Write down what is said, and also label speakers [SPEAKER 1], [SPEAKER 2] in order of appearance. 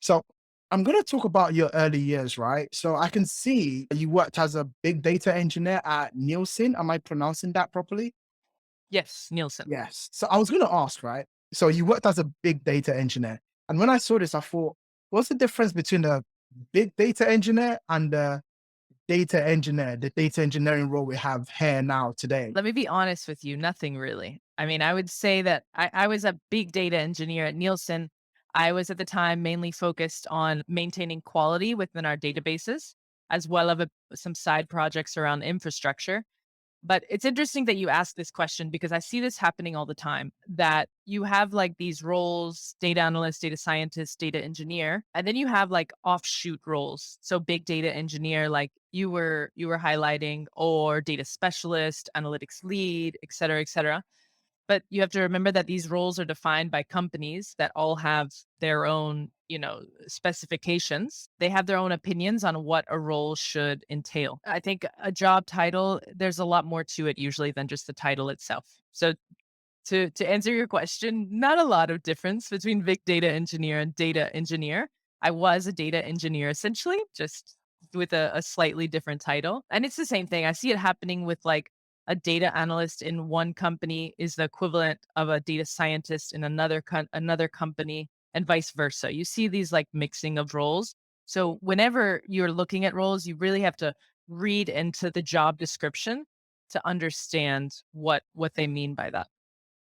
[SPEAKER 1] So I'm going to talk about your early years, right? So I can see you worked as a big data engineer at Nielsen. Am I pronouncing that properly?
[SPEAKER 2] Yes, Nielsen.
[SPEAKER 1] Yes. So I was going to ask, right? So you worked as a big data engineer. And when I saw this, I thought, what's the difference between a big data engineer and a data engineer, the data engineering role we have here now today?
[SPEAKER 2] Let me be honest with you, nothing really. I mean, I would say that I was a big data engineer at Nielsen. I was at the time mainly focused on maintaining quality within our databases, as well as some side projects around infrastructure. But it's interesting that you ask this question because I see this happening all the time that you have like these roles, data analyst, data scientist, data engineer, and then you have like offshoot roles. So big data engineer like you were highlighting or data specialist, analytics lead, et cetera, et cetera. But you have to remember that these roles are defined by companies that all have their own, specifications. They have their own opinions on what a role should entail. I think a job title, there's a lot more to it usually than just the title itself. So to answer your question, not a lot of difference between big data engineer and data engineer. I was a data engineer essentially, just with a slightly different title. And it's the same thing. I see it happening with like a data analyst in one company is the equivalent of a data scientist in another company and vice versa. You see these like mixing of roles. So whenever you're looking at roles, you really have to read into the job description to understand what they mean by that.